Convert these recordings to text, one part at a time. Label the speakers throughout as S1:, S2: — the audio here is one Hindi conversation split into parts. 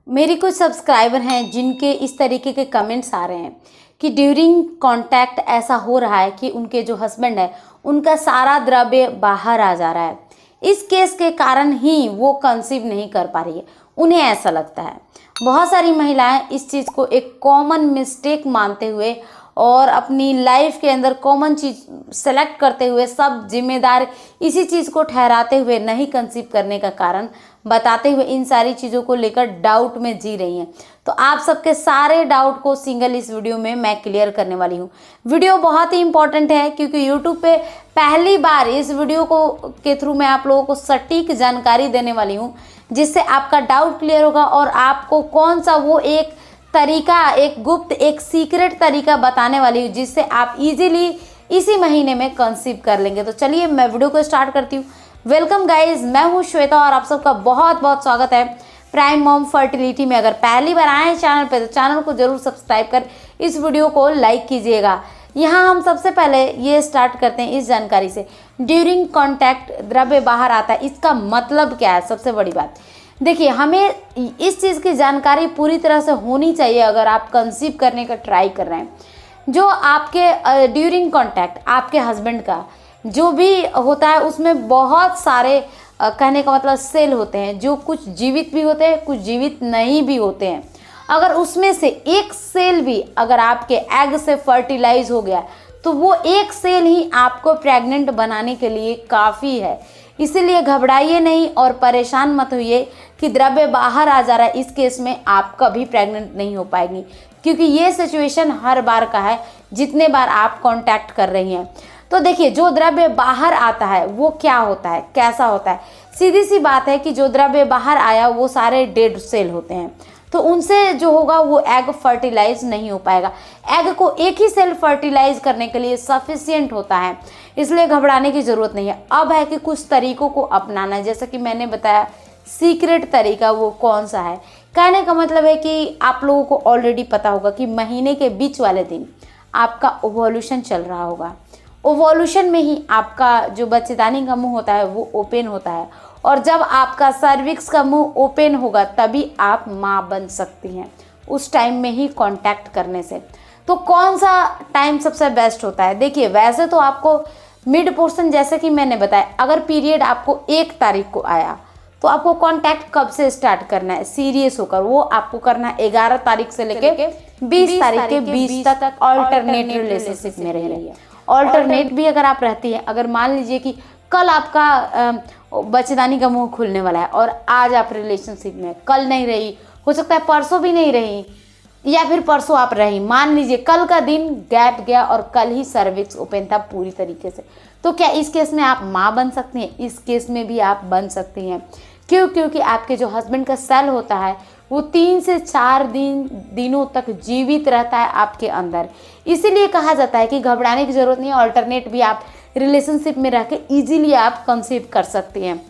S1: मेरी कुछ सब्सक्राइबर हैं जिनके इस तरीके के कमेंट्स आ रहे हैं कि ड्यूरिंग कांटेक्ट ऐसा हो रहा है कि उनके जो हस्बैंड है उनका सारा द्रव्य बाहर आ जा रहा है। इस केस के कारण ही वो कंसीव नहीं कर पा रही है, उन्हें ऐसा लगता है। बहुत सारी महिलाएं इस चीज़ को एक कॉमन मिस्टेक मानते हुए और अपनी लाइफ के अंदर कॉमन चीज़ सेलेक्ट करते हुए सब जिम्मेदार इसी चीज़ को ठहराते हुए नहीं कंसीव करने का कारण बताते हुए इन सारी चीज़ों को लेकर डाउट में जी रही हैं। तो आप सबके सारे डाउट को सिंगल इस वीडियो में मैं क्लियर करने वाली हूँ। वीडियो बहुत ही इंपॉर्टेंट है क्योंकि यूट्यूब पे पहली बार इस वीडियो के थ्रू मैं आप लोगों को सटीक जानकारी देने वाली हूँ, जिससे आपका डाउट क्लियर होगा और आपको कौन सा वो एक तरीका, एक गुप्त, एक सीक्रेट तरीका बताने वाली हूँ जिससे आप इजीली इसी महीने में कंसीव कर लेंगे। तो चलिए मैं वीडियो को स्टार्ट करती हूँ। वेलकम गाइज, मैं हूँ श्वेता और आप सबका बहुत बहुत स्वागत है प्राइम मॉम फर्टिलिटी में। अगर पहली बार आए हैं चैनल पे तो चैनल को जरूर सब्सक्राइब कर इस वीडियो को लाइक कीजिएगा। यहाँ हम सबसे पहले ये स्टार्ट करते हैं इस जानकारी से। ड्यूरिंग कॉन्टैक्ट द्रव्य बाहर आता है, इसका मतलब क्या है? सबसे बड़ी बात देखिए, हमें इस चीज़ की जानकारी पूरी तरह से होनी चाहिए अगर आप कंसीव करने का ट्राई कर रहे हैं। जो आपके ड्यूरिंग कॉन्टैक्ट आपके हस्बैंड का जो भी होता है उसमें बहुत सारे कहने का मतलब सेल होते हैं, जो कुछ जीवित भी होते हैं, कुछ जीवित नहीं भी होते हैं। अगर उसमें से एक सेल भी अगर आपके एग से फर्टिलाइज हो गया तो वो एक सेल ही आपको प्रेग्नेंट बनाने के लिए काफ़ी है। इसीलिए घबराइए नहीं और परेशान मत होइए कि द्रव्य बाहर आ जा रहा है। इस केस में आप कभी प्रेग्नेंट नहीं हो पाएंगी क्योंकि ये सिचुएशन हर बार का है जितने बार आप कांटेक्ट कर रही हैं। तो देखिए, जो द्रव्य बाहर आता है वो क्या होता है, कैसा होता है? सीधी सी बात है कि जो द्रव्य बाहर आया वो सारे डेड सेल होते हैं, तो उनसे जो होगा वो एग फर्टिलाइज नहीं हो पाएगा। एग को एक ही सेल फर्टिलाइज करने के लिए सफिशिएंट होता है, इसलिए घबराने की ज़रूरत नहीं है। अब है कि कुछ तरीकों को अपनाना है, जैसा कि मैंने बताया सीक्रेट तरीका वो कौन सा है। कहने का मतलब है कि आप लोगों को ऑलरेडी पता होगा कि महीने के बीच वाले दिन आपका ओवोल्यूशन चल रहा होगा। ओवोल्यूशन में ही आपका जो बच्चेदानी का मुंह होता है वो ओपन होता है, और जब आपका सर्विक्स का मुंह ओपन होगा तभी आप माँ बन सकती हैं, उस टाइम में ही कांटेक्ट करने से। तो कौन सा टाइम सबसे बेस्ट होता है? देखिए, वैसे तो आपको मिड पोर्शन, जैसे कि मैंने बताया, अगर पीरियड आपको 1 तारीख को आया तो आपको कांटेक्ट कब से स्टार्ट करना है सीरियस होकर? वो आपको करना है 11 तारीख से लेके 20 तारीख के बीच तक ऑल्टरनेट रिलेशनशिप में रह रही है। ऑल्टरनेट भी अगर आप रहती हैं, अगर मान लीजिए कि कल आपका बच्चेदानी का मुंह खुलने वाला है और आज आप रिलेशनशिप में, कल नहीं रही, हो सकता है परसों भी नहीं रही, या फिर परसों आप रही, मान लीजिए कल का दिन गैप गया और कल ही सर्विक्स ओपन था पूरी तरीके से, तो क्या इस केस में आप माँ बन सकती हैं? इस केस में भी आप बन सकती हैं। क्यों? क्योंकि आपके जो हस्बैंड का सेल होता है वो 3 से 4 दिनों तक जीवित रहता है आपके अंदर। इसीलिए कहा जाता है कि घबराने की ज़रूरत नहीं है। ऑल्टरनेट भी आप रिलेशनशिप में रह के ईजिली आप कंसीव कर सकती हैं।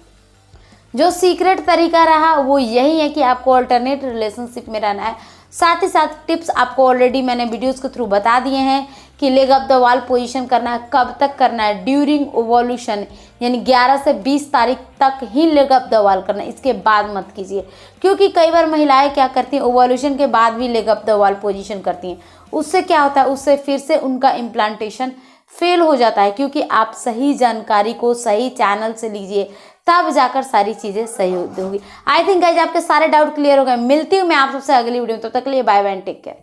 S1: जो सीक्रेट तरीका रहा वो यही है कि आपको ऑल्टरनेट रिलेशनशिप में रहना है। साथ ही साथ टिप्स आपको ऑलरेडी मैंने वीडियोस के थ्रू बता दिए हैं कि leg up the wall position करना है, कब तक करना है, ड्यूरिंग ओवोल्यूशन यानी 11 से 20 तारीख तक ही लेग अप द वॉल करना है, इसके बाद मत कीजिए। क्योंकि कई बार महिलाएं क्या करती हैं, ओवोल्यूशन के बाद भी leg up the wall position करती हैं। उससे क्या होता है, उससे फिर से उनका इम्प्लांटेशन फेल हो जाता है। क्योंकि आप सही जानकारी को सही चैनल से लीजिए, तब जाकर सारी चीज़ें सही होगी। आई थिंक गाइज आपके सारे डाउट क्लियर हो गए। मिलती हूँ मैं आप सबसे अगली वीडियो में, तब तक के लिए bye bye and take care.